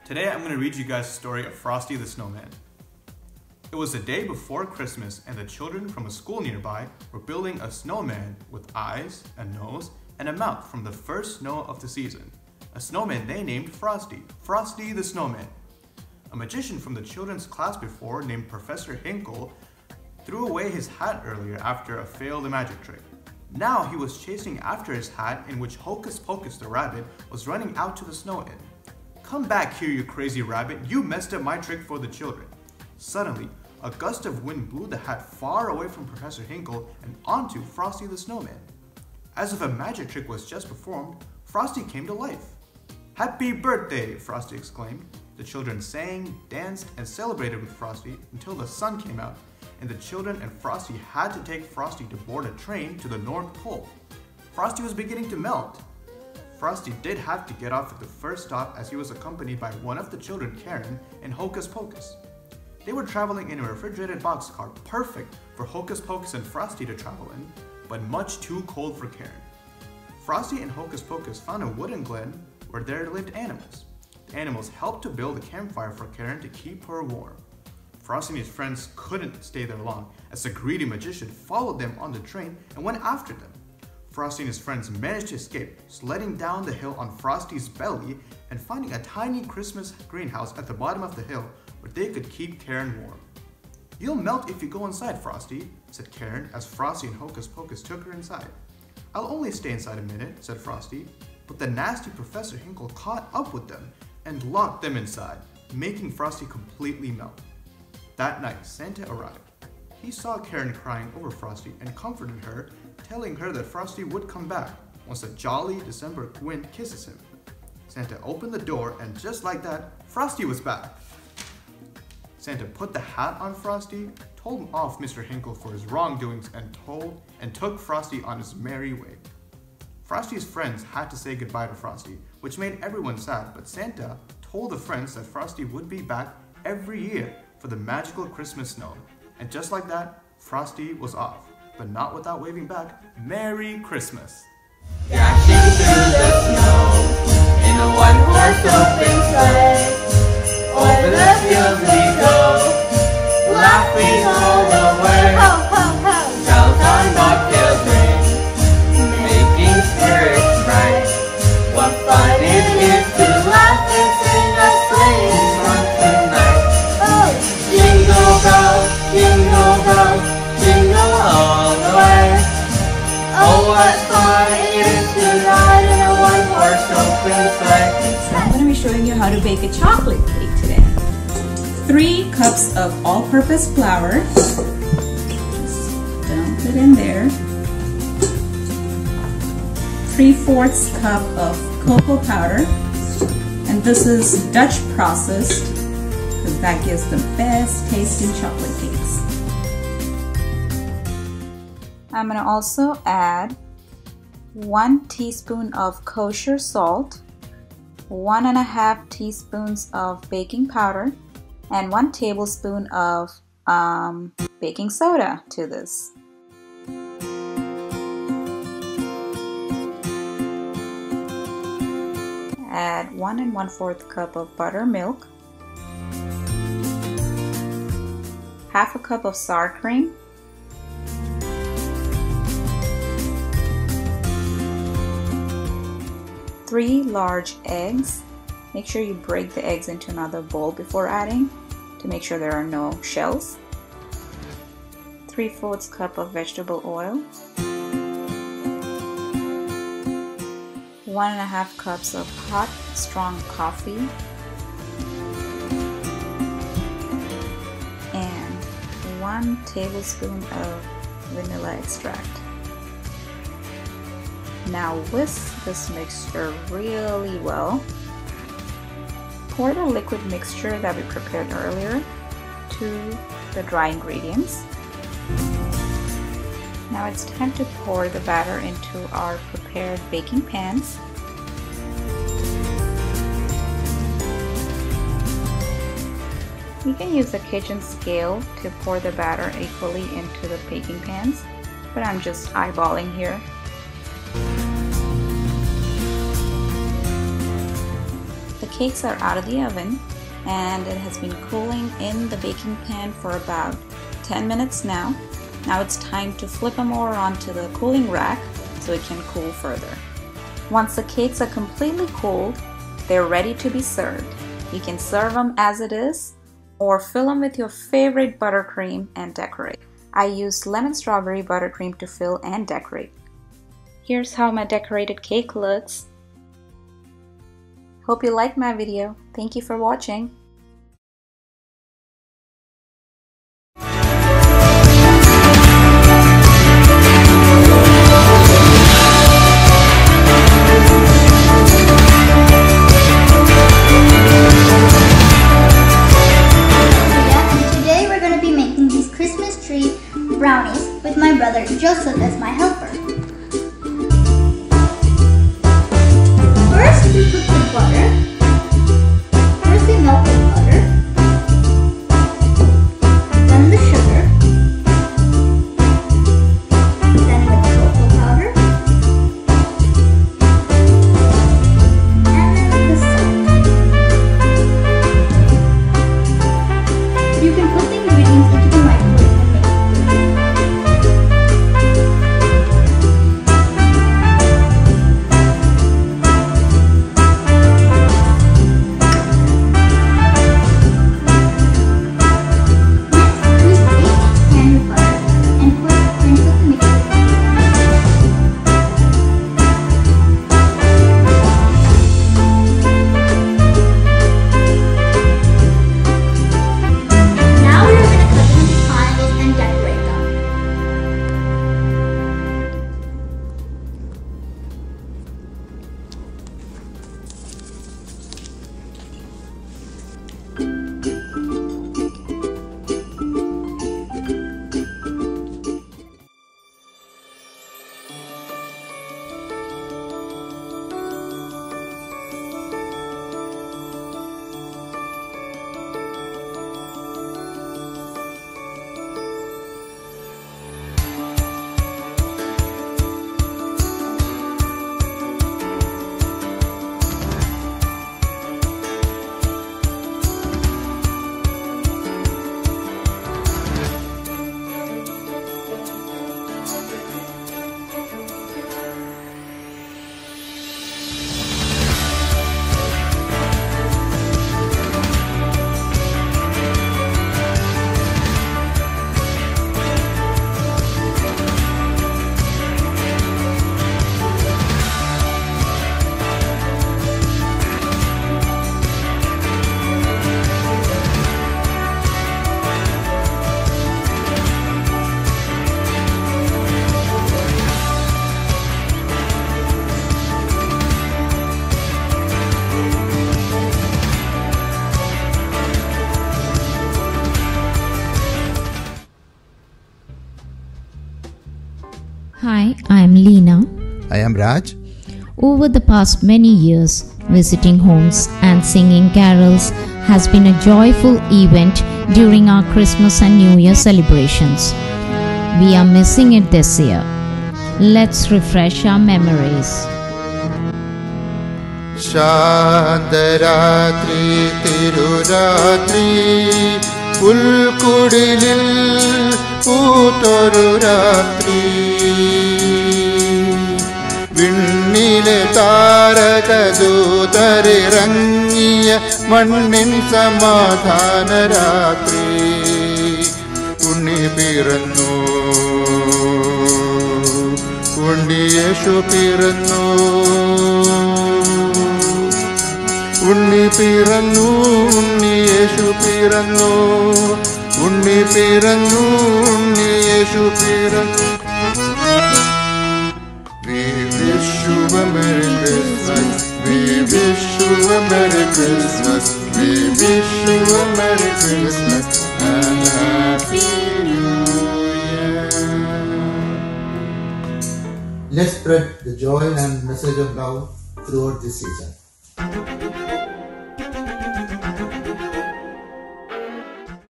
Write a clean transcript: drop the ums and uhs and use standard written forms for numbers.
Today I'm going to read you guys a story of Frosty the Snowman. It was the day before Christmas and the children from a school nearby were building a snowman with eyes, a nose, and a mouth from the first snow of the season. A snowman they named Frosty, Frosty the Snowman. A magician from the children's class before named Professor Hinkle threw away his hat earlier after a failed magic trick. Now he was chasing after his hat in which Hocus Pocus the rabbit was running out to the snow in. "Come back here, you crazy rabbit, you messed up my trick for the children." Suddenly, a gust of wind blew the hat far away from Professor Hinkle and onto Frosty the Snowman. As if a magic trick was just performed, Frosty came to life. "Happy birthday!" Frosty exclaimed. The children sang, danced, and celebrated with Frosty until the sun came out, and the children and Frosty had to take Frosty to board a train to the North Pole. Frosty was beginning to melt. Frosty did have to get off at the first stop as he was accompanied by one of the children, Karen, and Hocus Pocus. They were traveling in a refrigerated boxcar, perfect for Hocus Pocus and Frosty to travel in, but much too cold for Karen. Frosty and Hocus Pocus found a wooden glen where there lived animals. The animals helped to build a campfire for Karen to keep her warm. Frosty and his friends couldn't stay there long as the greedy magician followed them on the train and went after them. Frosty and his friends managed to escape, sledding down the hill on Frosty's belly and finding a tiny Christmas greenhouse at the bottom of the hill where they could keep Karen warm. "You'll melt if you go inside, Frosty," said Karen as Frosty and Hocus Pocus took her inside. "I'll only stay inside a minute," said Frosty, but the nasty Professor Hinkle caught up with them and locked them inside, making Frosty completely melt. That night, Santa arrived. He saw Karen crying over Frosty and comforted her, telling her that Frosty would come back once a jolly December wind kisses him. Santa opened the door and just like that, Frosty was back. Santa put the hat on Frosty, told him off Mr. Hinkle for his wrongdoings and took Frosty on his merry way. Frosty's friends had to say goodbye to Frosty, which made everyone sad, but Santa told the friends that Frosty would be back every year for the magical Christmas snow. And just like that, Frosty was off, but not without waving back, "Merry Christmas!" Dashing through the snow in a one-horse open sleigh. Over the fields we go, laughing all the way. Ho, ho, ho! Bells on bobtails ring, making spirits bright. What fun it is to laugh and sing a sleighing song tonight. Oh, jingle bells, jingle all the way. Oh, what fun it is to ride in a one-horse open sleigh. So I'm going to be showing you how to bake a chocolate cake today. 3 cups of all-purpose flour. Just dump it in there. 3/4 cup of cocoa powder. And this is Dutch processed because that gives the best tasting chocolate cakes. I'm going to also add 1 teaspoon of kosher salt, 1.5 teaspoons of baking powder, and 1 tablespoon of baking soda to this. Add 1 1/4 cup of buttermilk, 1/2 cup of sour cream, 3 large eggs. Make sure you break the eggs into another bowl before adding to make sure there are no shells. 3/4 cup of vegetable oil, 1.5 cups of hot strong coffee, and 1 tablespoon of vanilla extract. Now whisk this mixture really well. Pour the liquid mixture that we prepared earlier to the dry ingredients. Now it's time to pour the batter into our prepared baking pans. You can use a kitchen scale to pour the batter equally into the baking pans, but I'm just eyeballing here. The cakes are out of the oven and it has been cooling in the baking pan for about 10 minutes now. Now it's time to flip them over onto the cooling rack so it can cool further. Once the cakes are completely cooled, they're ready to be served. You can serve them as it is or fill them with your favorite buttercream and decorate. I used lemon strawberry buttercream to fill and decorate. Here's how my decorated cake looks. Hope you liked my video. Thank you for watching. Brownies with my brother Joseph as my helper. First we put the butter. First we melt the butter. Then the sugar. Then the cocoa powder. And then the salt. You can put the ingredients into the microwave. Hi, I am Leena. I am Raj. Over the past many years, visiting homes and singing carols has been a joyful event during our Christmas and New Year celebrations. We are missing it this year. Let's refresh our memories. Shantaratri Tiruratri Pulkudilil Putoruratri Vinnile Tarakadutarirangiya Mannin Samadhana Ratri Unni Pirannu Unni Yeshu Pirannu Unni Pirannu Unni Yeshu Pirannu Unni Pirannu Unni Yeshu Pirannu. We wish you a Merry Christmas. We wish you a Merry Christmas. We wish you a Merry Christmas and Happy New Year. Let's spread the joy and message of love throughout this season.